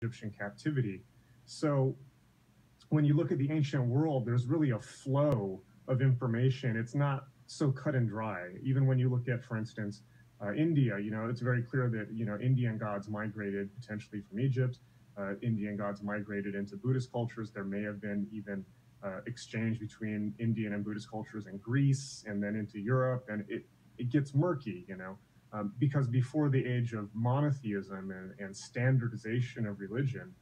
Egyptian captivity. So when you look at the ancient world, there's really a flow of information. It's not so cut and dry. Even when you look at, for instance, India, it's very clear that, Indian gods migrated potentially from Egypt. Indian gods migrated into Buddhist cultures. There may have been even exchange between Indian and Buddhist cultures in Greece and then into Europe. And it gets murky, because before the age of monotheism and standardization of religion,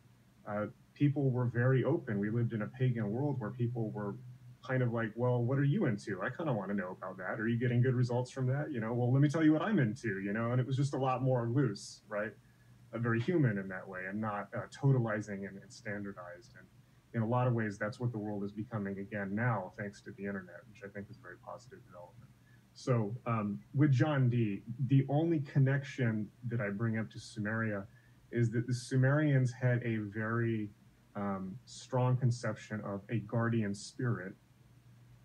people were very open. We lived in a pagan world where people were kind of like, well, what are you into? I kind of want to know about that. Are you getting good results from that? Well, let me tell you what I'm into, and it was just a lot more loose, right? Very human in that way, and not totalizing and standardized. And in a lot of ways, that's what the world is becoming again now, thanks to the internet, which I think is a very positive development. So with John Dee, the only connection that I bring up to Sumeria is that the Sumerians had a very strong conception of a guardian spirit,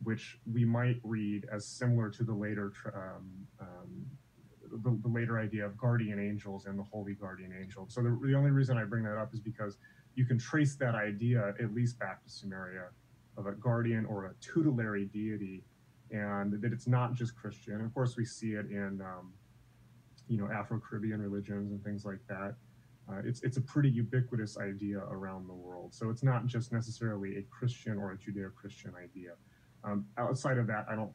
which we might read as similar to the later the later idea of guardian angels and the holy guardian angel. So the only reason I bring that up is because you can trace that idea at least back to Sumeria of a guardian or a tutelary deity, and that it's not just Christian. Of course, we see it in Afro-Caribbean religions and things like that. It's a pretty ubiquitous idea around the world. So it's not just necessarily a Christian or a Judeo-Christian idea. Outside of that, I don't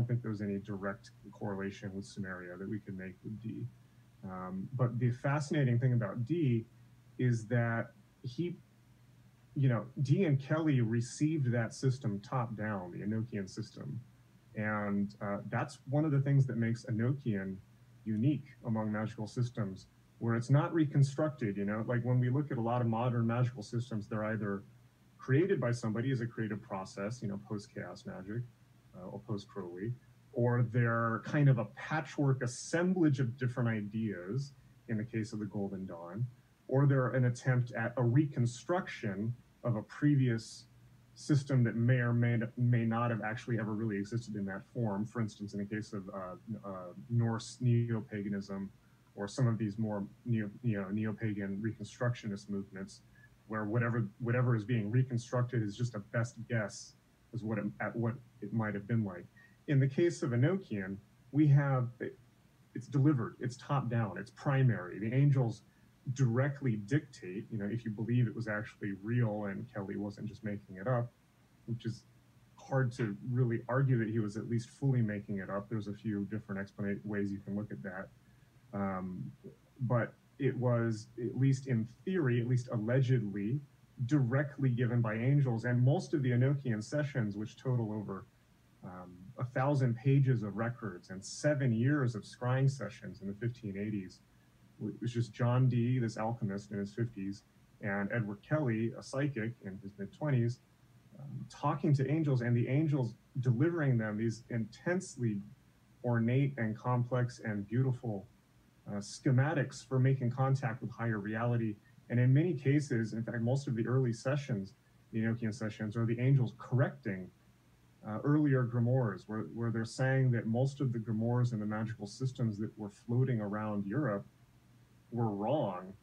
think there's any direct correlation with Sumeria that we can make with Dee. But the fascinating thing about Dee is that Dee and Kelly received that system top down, the Enochian system. And that's one of the things that makes Enochian unique among magical systems, where it's not reconstructed, like when we look at a lot of modern magical systems, they're either created by somebody as a creative process, post-chaos magic or post-Crowley, or they're kind of a patchwork assemblage of different ideas in the case of the Golden Dawn, or they're an attempt at a reconstruction of a previous system that may or may not have actually ever really existed in that form. For instance, in the case of Norse neo-paganism, or some of these more neo-pagan reconstructionist movements, where whatever is being reconstructed is just a best guess as what it might have been like. In the case of Enochian, it's delivered, it's top down, it's primary. The angels directly dictate, if you believe it was actually real and Kelly wasn't just making it up, which is hard to really argue that he was at least fully making it up. There's a few different ways you can look at that. But it was, at least in theory, at least allegedly, directly given by angels. And most of the Enochian sessions, which total over 1,000 pages of records and 7 years of scrying sessions in the 1580s, it was just John Dee, this alchemist in his 50s, and Edward Kelly, a psychic in his mid-20s, talking to angels, and the angels delivering them these intensely ornate and complex and beautiful schematics for making contact with higher reality. And in many cases, in fact, most of the early sessions, the Enochian sessions, are the angels correcting earlier grimoires, where they're saying that most of the grimoires and the magical systems that were floating around Europe were wrong,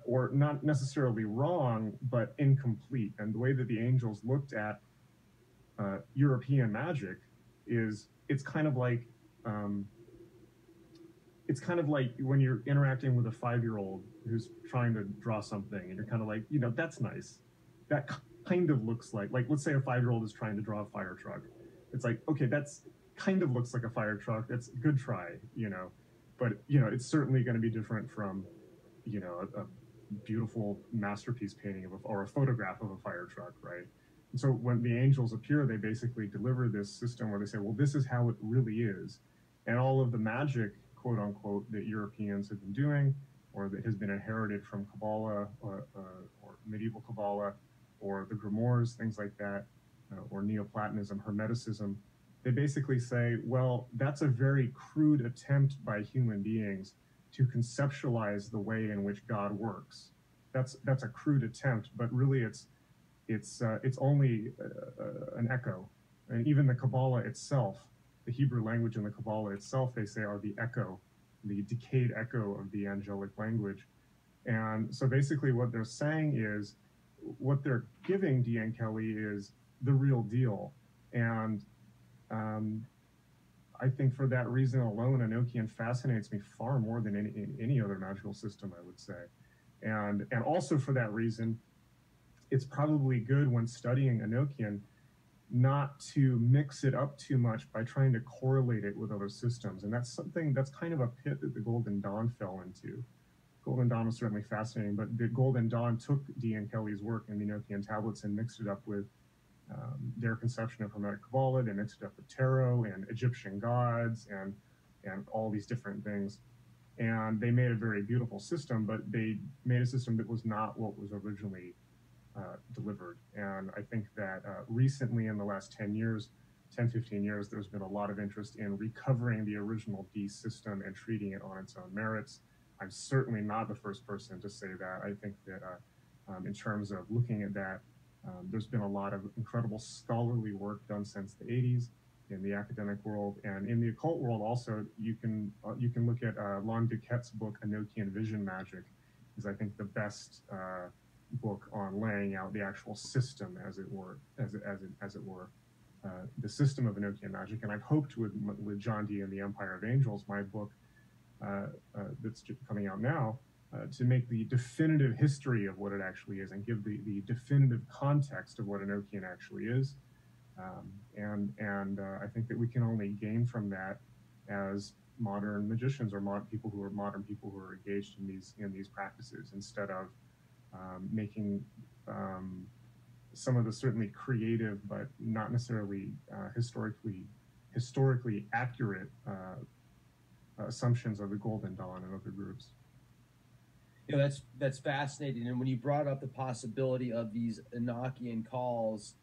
or not necessarily wrong, but incomplete. And the way that the angels looked at European magic is, it's kind of like when you're interacting with a 5-year-old who's trying to draw something, and you're kind of like, that's nice. That kind of looks like let's say a 5-year-old is trying to draw a fire truck. It's like, okay, that's kind of looks like a fire truck. That's a good try, but it's certainly going to be different from, a beautiful masterpiece painting or a photograph of a fire truck, right? And so when the angels appear, they basically deliver this system where they say, well, this is how it really is. And all of the magic, quote unquote, that Europeans have been doing, or that has been inherited from Kabbalah or medieval Kabbalah, or the grimoires, things like that, or Neoplatonism, Hermeticism, they basically say, well, that's a very crude attempt by human beings to conceptualize the way in which God works. That's a crude attempt, but really it's only an echo. And even the Kabbalah itself, the Hebrew language and the Kabbalah itself, they say, are the echo, the decayed echo of the angelic language. And so basically what they're saying is, what they're giving Dean Kelly is the real deal. And I think for that reason alone, Enochian fascinates me far more than any other magical system, I would say. And also for that reason, it's probably good when studying Enochian not to mix it up too much by trying to correlate it with other systems. And that's something that's kind of a pit that the Golden Dawn fell into. Golden Dawn was certainly fascinating, but the Golden Dawn took Dean Kelly's work in the Enochian tablets and mixed it up with their conception of Hermetic Kabbalah. They mixed it up with tarot and Egyptian gods and all these different things. And they made a very beautiful system, but they made a system that was not what was originally delivered. And I think that recently in the last 10 years, 10, 15 years, there's been a lot of interest in recovering the original D system and treating it on its own merits. I'm certainly not the first person to say that. I think that in terms of looking at that, there's been a lot of incredible scholarly work done since the 80s in the academic world, and in the occult world also. You can look at Lon Duquette's book Enochian Vision Magic, is I think the best book on laying out the actual system, as it were, the system of Enochian magic. And I've hoped with John Dee and the Empire of Angels, my book that's coming out now, to make the definitive history of what it actually is and give the definitive context of what Enochian actually is. I think that we can only gain from that as modern magicians or modern people who are engaged in these practices, instead of making some of the certainly creative but not necessarily historically accurate assumptions of the Golden Dawn and other groups. You know, that's fascinating. And when you brought up the possibility of these Enochian calls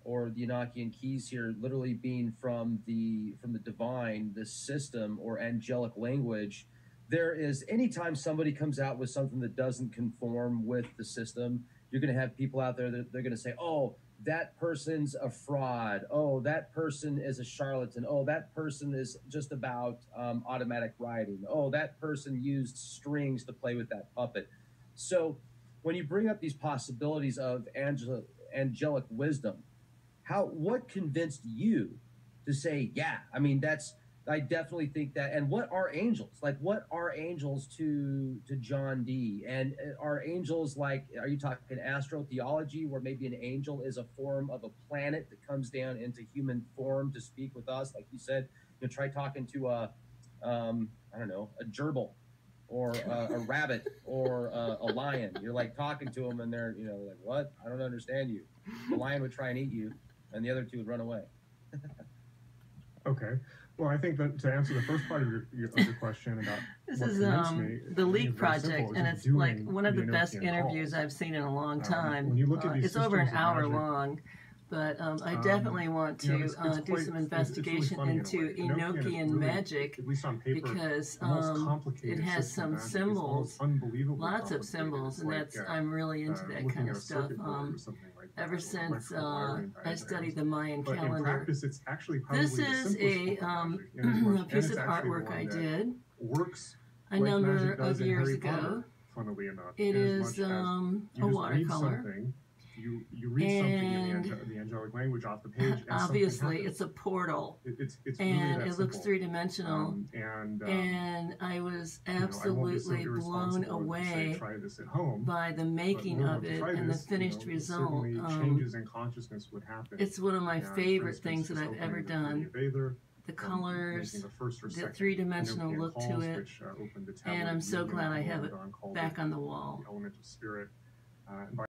or the Enochian keys here literally being from the divine, the system or angelic language, there is, anytime somebody comes out with something that doesn't conform with the system, you're going to have people out there that they're going to say, oh, that person's a fraud. Oh, that person is a charlatan. Oh, that person is just about automatic writing. Oh, that person used strings to play with that puppet. So when you bring up these possibilities of angelic wisdom, what convinced you to say, yeah, I mean, I definitely think that. And what are angels? Like, what are angels to John Dee? And are angels like, are you talking astrotheology, where maybe an angel is a form of a planet that comes down into human form to speak with us? Like you said, you know, try talking to I don't know, a gerbil or a rabbit or a lion. You're like talking to them and they're, you know, like, what? I don't understand you. The lion would try and eat you and the other two would run away. Okay. Well, I think that to answer the first part of your question about this is the Leak Project, and it's like one of the best interviews I've seen in a long time. When you look at these it's over an hour long, but I definitely want to do some investigation into Enochian magic, because it has some symbols, lots of symbols, and I'm really into that kind of stuff. Ever since I studied the Mayan calendar. This is a piece of artwork I did a number of years ago. It is a watercolor. You read something in the angelic language off the page, and obviously it's a portal, it's and really it looks three-dimensional, and I was absolutely blown away by the making of it and the finished result. Changes in consciousness would happen. It's one of my favorite things that I've ever done. The colors, the three-dimensional look to it, and I'm so glad I have it back on the wall.